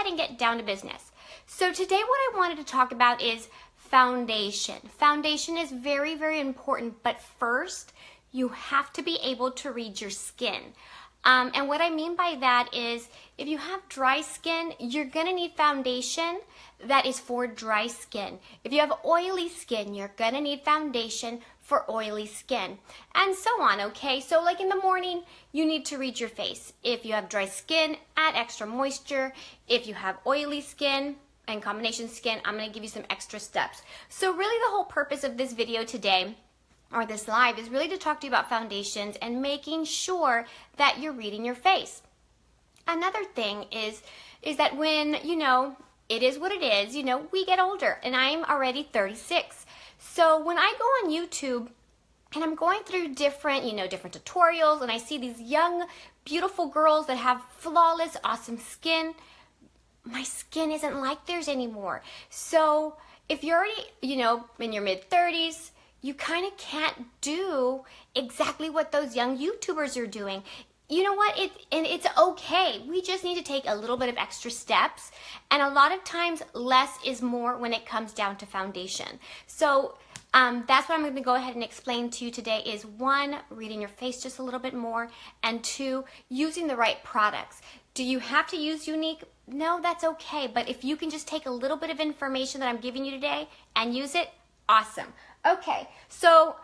ahead and get down to business. So today what I wanted to talk about is foundation. Foundation is very, very important, but first you have to be able to read your skin. And what I mean by that is if you have dry skin, you're gonna need foundation that is for dry skin. If you have oily skin, you're gonna need foundation for oily skin, and so on, okay? So like in the morning, you need to read your face. If you have dry skin, add extra moisture. If you have oily skin and combination skin, I'm gonna give you some extra steps. So really the whole purpose of this video today, or this live, is really to talk to you about foundations and making sure that you're reading your face. Another thing is that when, it is what it is, we get older, and I'm already 36. So when I go on YouTube and I'm going through different tutorials, and I see these young, beautiful girls that have flawless, awesome skin, my skin isn't like theirs anymore. So if you're already, in your mid-30s, you kind of can't do exactly what those young YouTubers are doing. You know what? It's okay. We just need to take a little bit of extra steps. And a lot of times, less is more when it comes down to foundation. So that's what I'm going to go ahead and explain to you today is 1, reading your face just a little bit more, and 2, using the right products. Do you have to use Younique? No, that's okay. But if you can just take a little bit of information that I'm giving you today and use it, awesome. Okay, so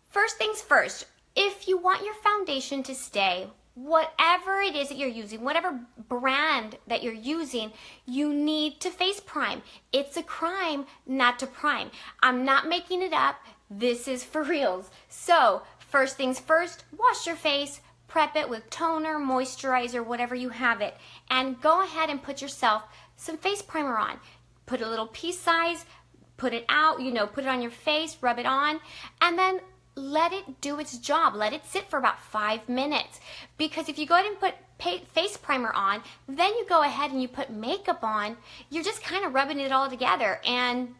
first things first, if you want your foundation to stay, whatever it is that you're using, whatever brand that you're using, you need to face prime. It's a crime not to prime. I'm not making it up. This is for reals. So first things first, wash your face, prep it with toner, moisturizer, whatever you have it, and go ahead and put yourself some face primer on. Put a little piece size, put it out, put it on your face, rub it on, and then let it do its job. Let it sit for about 5 minutes. Because if you go ahead and put face primer on, then you go ahead and you put makeup on, you're just kind of rubbing it all together, and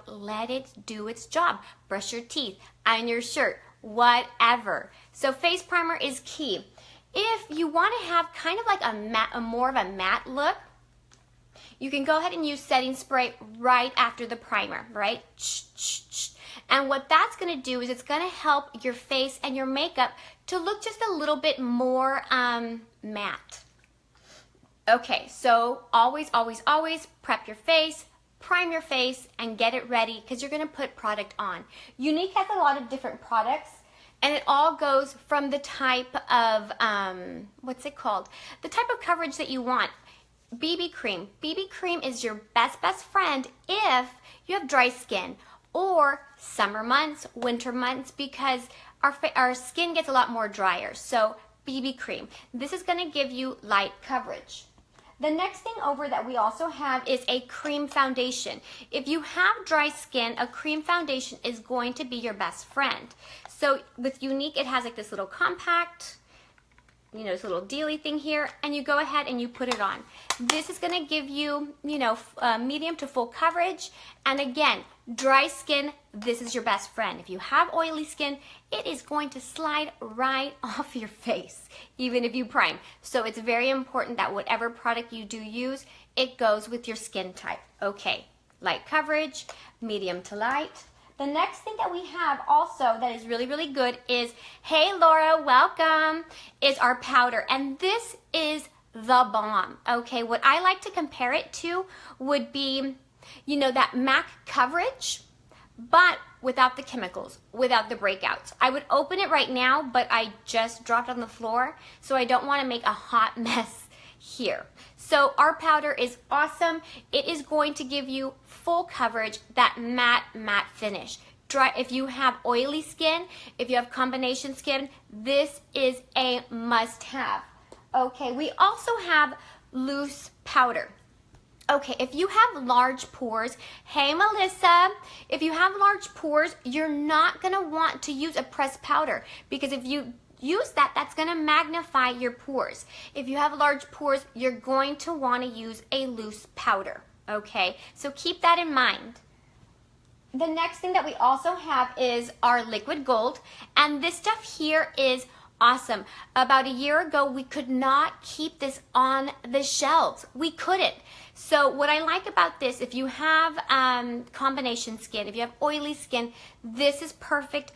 let it do its job. Brush your teeth, iron your shirt, whatever. So face primer is key. If you want to have kind of like a more of a matte look, you can go ahead and use setting spray right after the primer, right? And what that's going to do is it's going to help your face and your makeup to look just a little bit more matte. Okay, so always, always, always prep your face, prime your face, and get it ready because you're going to put product on. Younique has a lot of different products, and it all goes from the type of, what's it called? The type of coverage that you want. BB cream. BB cream is your best friend if you have dry skin, or summer months, winter months, because our skin gets a lot more drier. So BB cream. This is going to give you light coverage. The next thing over that we also have is a cream foundation. If you have dry skin, a cream foundation is going to be your best friend. So with Younique, it has like this little compact, this little dealy thing here, and you go ahead and you put it on. This is going to give you, medium to full coverage. And again, dry skin, this is your best friend. If you have oily skin, it is going to slide right off your face, even if you prime. So it's very important that whatever product you do use, it goes with your skin type. Okay, light coverage, medium to light. The next thing that we have also that is really, really good is, hey Laura, welcome, is our powder. And this is the bomb, okay? What I like to compare it to would be, that MAC coverage, but without the chemicals, without the breakouts. I would open it right now, but I just dropped on the floor, so I don't want to make a hot mess here. So our powder is awesome. It is going to give you full coverage, that matte finish. If you have oily skin, if you have combination skin, this is a must-have. Okay, we also have loose powder. Okay, if you have large pores, hey Melissa, if you have large pores, you're not gonna want to use a pressed powder, because if you use that, that's gonna magnify your pores. If you have large pores, you're going to wanna use a loose powder, okay? So keep that in mind. The next thing that we also have is our liquid gold, and this stuff here is awesome. About a year ago, we could not keep this on the shelves. We couldn't. So what I like about this, if you have combination skin, if you have oily skin, this is perfect.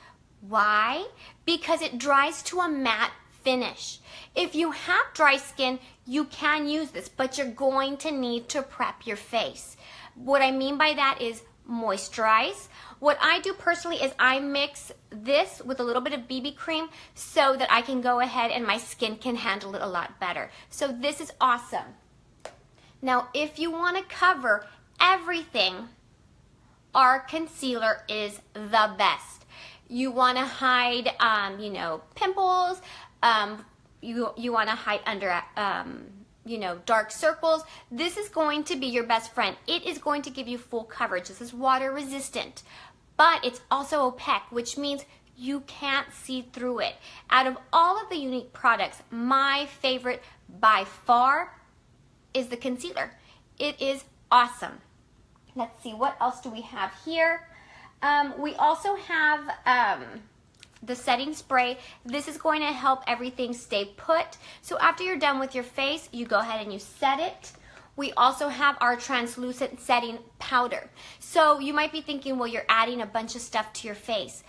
Why? Because it dries to a matte finish. If you have dry skin, you can use this, but you're going to need to prep your face. What I mean by that is moisturize. What I do personally is I mix this with a little bit of BB cream so that I can go ahead and my skin can handle it a lot better. So this is awesome. Now, if you want to cover everything, our concealer is the best. You want to hide, pimples. You want to hide under, dark circles. This is going to be your best friend. It is going to give you full coverage. This is water resistant, but it's also opaque, which means you can't see through it. Out of all of the Younique products, my favorite by far is the concealer. It is awesome. Let's see, what else do we have here? We also have the setting spray. This is going to help everything stay put. So after you're done with your face, you go ahead and you set it. We also have our translucent setting powder. So you might be thinking, well, you're adding a bunch of stuff to your face.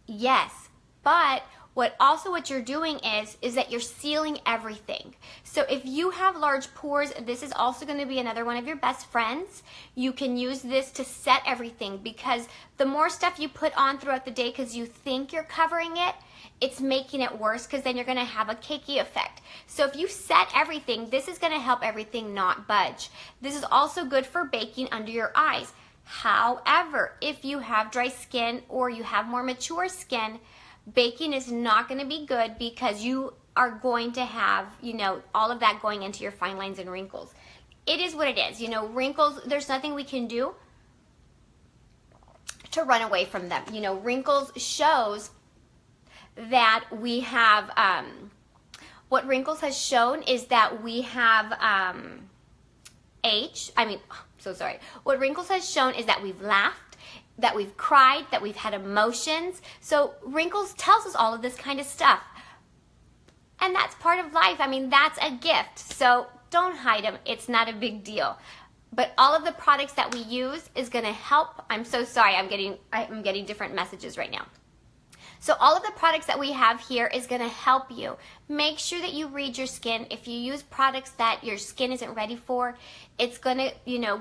Yes, but what you're doing is that you're sealing everything. So if you have large pores, this is also going to be another one of your best friends. You can use this to set everything, because the more stuff you put on throughout the day because you think you're covering it, it's making it worse, because then you're going to have a cakey effect. So if you set everything, this is going to help everything not budge. This is also good for baking under your eyes. However, if you have dry skin or you have more mature skin, baking is not going to be good, because you are going to have, all of that going into your fine lines and wrinkles. It is what it is. Wrinkles, there's nothing we can do to run away from them. Wrinkles shows that we have, what wrinkles has shown is that we have what wrinkles has shown is that we've laughed, that we've cried, that we've had emotions. So wrinkles tells us all of this kind of stuff. And that's part of life. That's a gift. So don't hide them. It's not a big deal. But all of the products that we use is going to help. I'm so sorry. I'm getting different messages right now. So all of the products that we have here is going to help you. Make sure that you read your skin. If you use products that your skin isn't ready for, it's going to,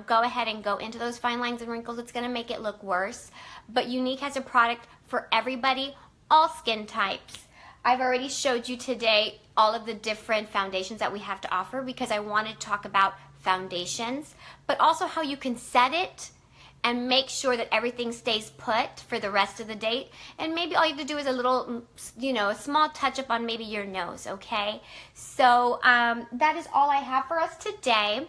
go ahead and go into those fine lines and wrinkles. It's going to make it look worse. But Younique has a product for everybody, all skin types. I've already showed you today all of the different foundations that we have to offer, because I wanted to talk about foundations, but also how you can set it and make sure that everything stays put for the rest of the day. And maybe all you have to do is a little, a small touch up on maybe your nose, okay? So that is all I have for us today.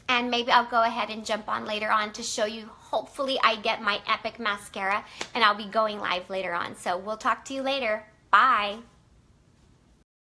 And maybe I'll go ahead and jump on later on to show you. Hopefully I get my Epic mascara, and I'll be going live later on. So we'll talk to you later. Bye.